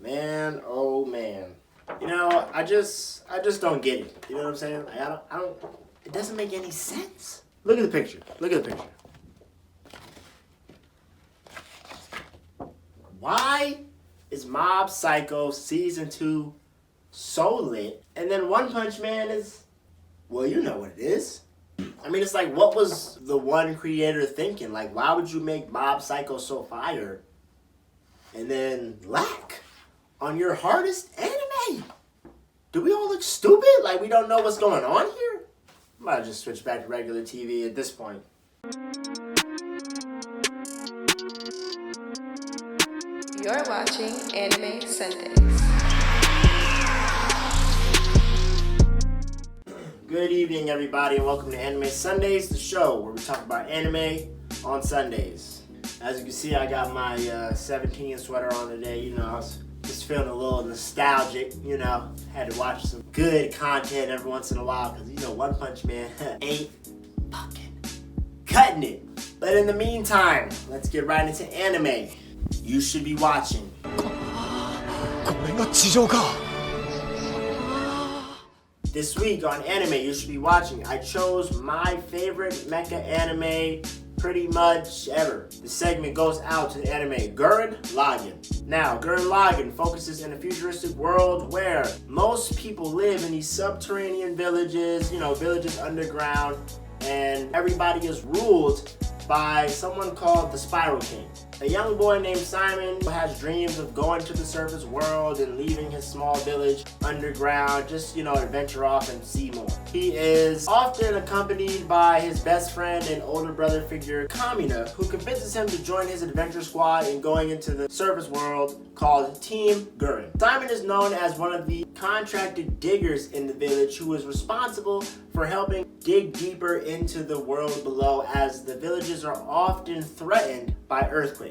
Man, oh man. You know, I just don't get it. You know what I'm saying? Like, I don't. It doesn't make any sense. Look at the picture. Look at the picture. Why is Mob Psycho Season 2 so lit, and then One Punch Man is, well, you know what it is. I mean, it's like, what was the one creator thinking? Like, why would you make Mob Psycho so fire and then lack on your hardest anime? Do we all look stupid? Like, we don't know what's going on here? I might just switch back to regular TV at this point. You're watching Anime Sundays. Good evening, everybody, and welcome to Anime Sundays, the show where we talk about anime on Sundays. As you can see, I got my 17 sweater on today. You know, I was just feeling a little nostalgic, you know. Had to watch some good content every once in a while because, you know, One Punch Man ain't fucking cutting it. But in the meantime, let's get right into anime you should be watching. This week on Anime You Should Be Watching, I chose my favorite mecha anime pretty much ever. The segment goes out to the anime Gurren Lagan. Now, Gurren Lagan focuses in a futuristic world where most people live in these subterranean villages, you know, villages underground, and everybody is ruled by someone called the Spiral King. A young boy named Simon who has dreams of going to the surface world and leaving his small village underground, just, you know, adventure off and see more. He is often accompanied by his best friend and older brother figure, Kamina, who convinces him to join his adventure squad in going into the surface world called Team Gurren. Simon is known as one of the contracted diggers in the village who is responsible for helping dig deeper into the world below, as the villages are often threatened by earthquakes.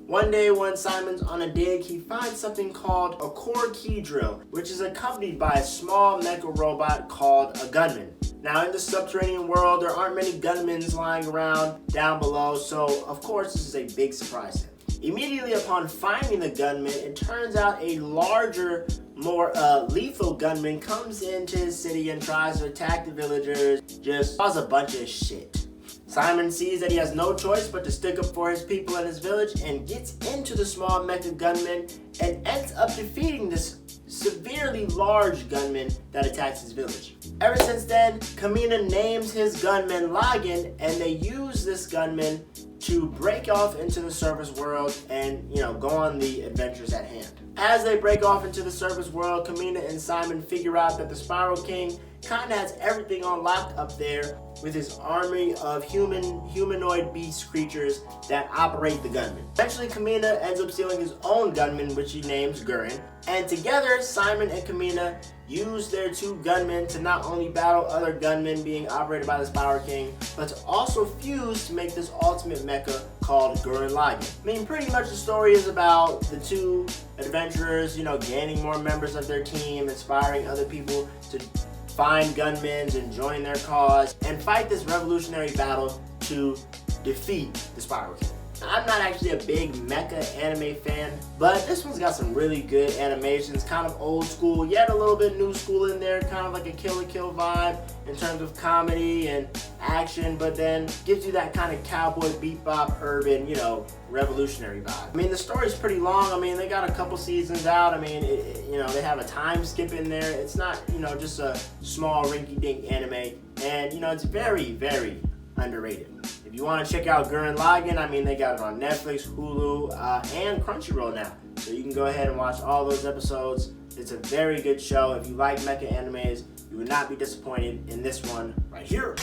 One day when Simon's on a dig, he finds something called a core key drill, which is accompanied by a small mecha robot called a gunman. Now, in the subterranean world, there aren't many gunmen lying around down below, so of course this is a big surprise to him. Immediately upon finding the gunman, it turns out a larger, more lethal gunman comes into his city and tries to attack the villagers, just cause a bunch of shit. Simon sees that he has no choice but to stick up for his people in his village and gets into the small mecha gunman and ends up defeating this severely large gunman that attacks his village. Ever since then, Kamina names his gunman Lagan, and they use this gunman to break off into the surface world and, you know, go on the adventures at hand. As they break off into the surface world, Kamina and Simon figure out that the Spiral King kind of has everything on lock up there with his army of humanoid beast creatures that operate the gunman. Eventually, Kamina ends up stealing his own gunman, which he names Gurren, and together, Simon and Kamina use their two gunmen to not only battle other gunmen being operated by the Spiral King, but to also fuse to make this ultimate mecha called Gurren Lagan. I mean, pretty much the story is about the two adventurers, you know, gaining more members of their team, inspiring other people to find gunmen and join their cause, and fight this revolutionary battle to defeat the Spiral King. I'm not actually a big mecha anime fan, but this one's got some really good animations, kind of old school, yet a little bit new school in there, kind of like a Kill la Kill vibe in terms of comedy and action, but then gives you that kind of cowboy bebop urban, you know, revolutionary vibe. I mean, the story's pretty long. I mean, they got a couple seasons out. I mean, you know, they have a time skip in there. It's not, you know, just a small rinky-dink anime, and, you know, it's very, very underrated. If you want to check out Gurren Lagan, I mean, they got it on Netflix, Hulu, and Crunchyroll now. So you can go ahead and watch all those episodes. It's a very good show. If you like mecha animes, you would not be disappointed in this one right here.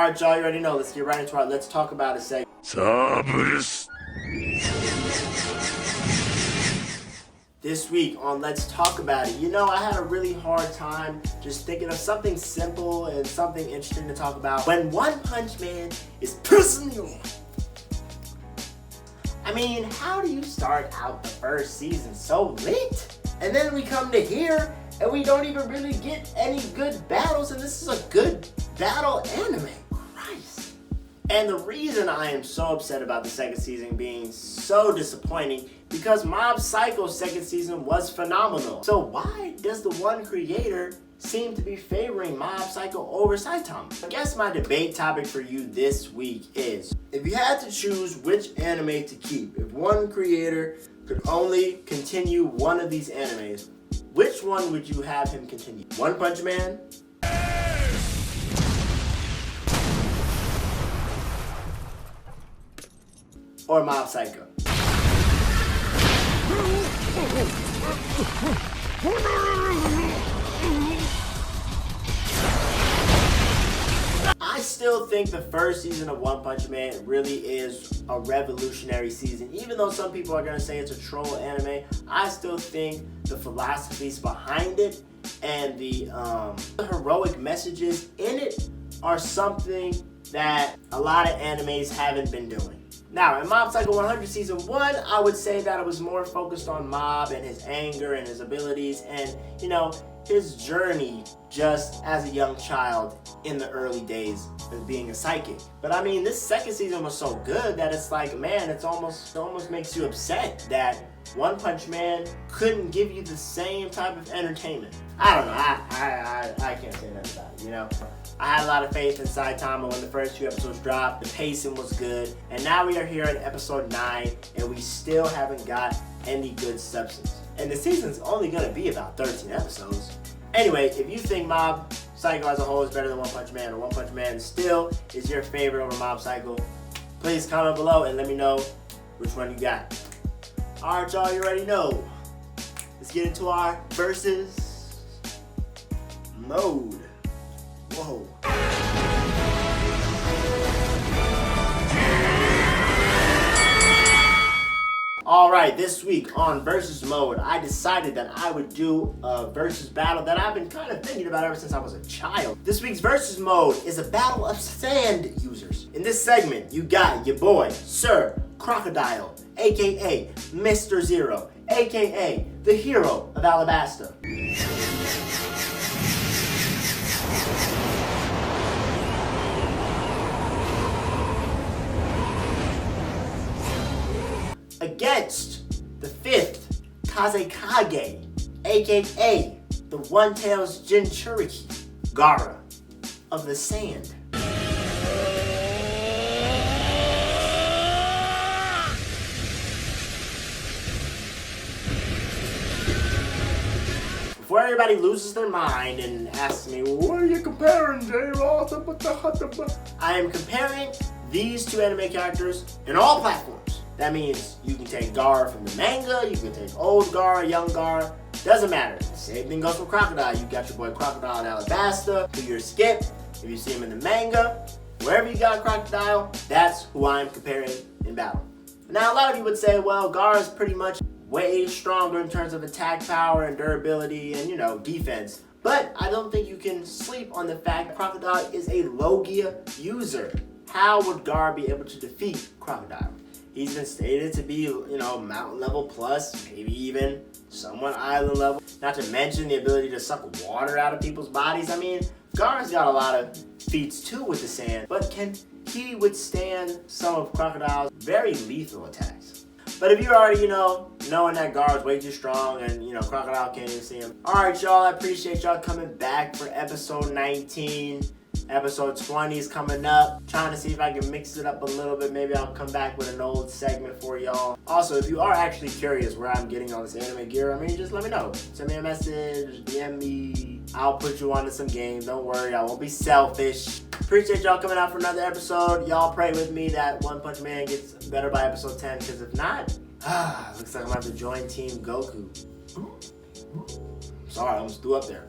Alright, y'all, you already know. Let's get right into our Let's Talk About It segment. This week on Let's Talk About It, I had a really hard time just thinking of something simple and something interesting to talk about when One Punch Man is pissing you off. I mean, how do you start out the first season so late? And then we come to here and we don't even really get any good battles, and this is a good battle anime. Christ. And the reason I am so upset about the second season being so disappointing because Mob Psycho's second season was phenomenal. So why does the one creator seem to be favoring Mob Psycho over Saitama? I guess my debate topic for you this week is, if you had to choose which anime to keep, if one creator could only continue one of these animes, which one would you have him continue? One Punch Man? Or Mob Psycho? I still think the first season of One Punch Man really is a revolutionary season. Even though some people are going to say it's a troll anime, I still think the philosophies behind it and the heroic messages in it are something that a lot of animes haven't been doing. Now, in Mob Psycho 100 Season 1, I would say that it was more focused on Mob and his anger and his abilities and, his journey just as a young child in the early days of being a psychic. But I mean, this second season was so good that it's like, man, it almost makes you upset that One Punch Man couldn't give you the same type of entertainment. I don't know, I can't say nothing about it, I had a lot of faith in Saitama when the first few episodes dropped. The pacing was good. And now we are here at episode 9, and we still haven't got any good substance. And the season's only going to be about 13 episodes. Anyway, if you think Mob Psycho as a whole is better than One Punch Man, or One Punch Man still is your favorite over Mob Psycho, please comment below and let me know which one you got. Alright, y'all, you already know. Let's get into our versus mode. Whoa. Alright, this week on Versus Mode, I decided that I would do a versus battle that I've been kind of thinking about ever since I was a child. This week's Versus Mode is a battle of sand users. In this segment, you got your boy, Sir Crocodile, aka Mr. Zero, aka the hero of Alabasta. Against the 5th Kazekage, aka the One-Tails Jinchuriki, Gaara of the Sand. Before everybody loses their mind and asks me, what are you comparing, J-Ross? I am comparing these two anime characters in all platforms. That means you can take Gaara from the manga, you can take old Gaara, young Gaara, doesn't matter. The same thing goes for Crocodile. You got your boy Crocodile in Alabasta, who you're Skip. If you see him in the manga, wherever you got Crocodile, that's who I'm comparing in battle. Now, a lot of you would say, well, Gaara's pretty much way stronger in terms of attack power and durability and, defense. But I don't think you can sleep on the fact that Crocodile is a Logia user. How would Gaara be able to defeat Crocodile? He's been stated to be, mountain level plus, maybe even somewhat island level. Not to mention the ability to suck water out of people's bodies. I mean, Gaara's got a lot of feats too with the sand, but can he withstand some of Crocodile's very lethal attacks? But if you're already, knowing that Gaara's way too strong and, Crocodile can't even see him. Alright, y'all, I appreciate y'all coming back for episode 19. Episode 20 is coming up. Trying to see if I can mix it up a little bit. Maybe I'll come back with an old segment for y'all. Also, if you are actually curious where I'm getting all this anime gear, just let me know. Send me a message, DM me. I'll put you onto some games. Don't worry, I won't be selfish. Appreciate y'all coming out for another episode. Y'all pray with me that One Punch Man gets better by episode 10, because if not, looks like I'm gonna have to join Team Goku. Sorry, I almost threw up there.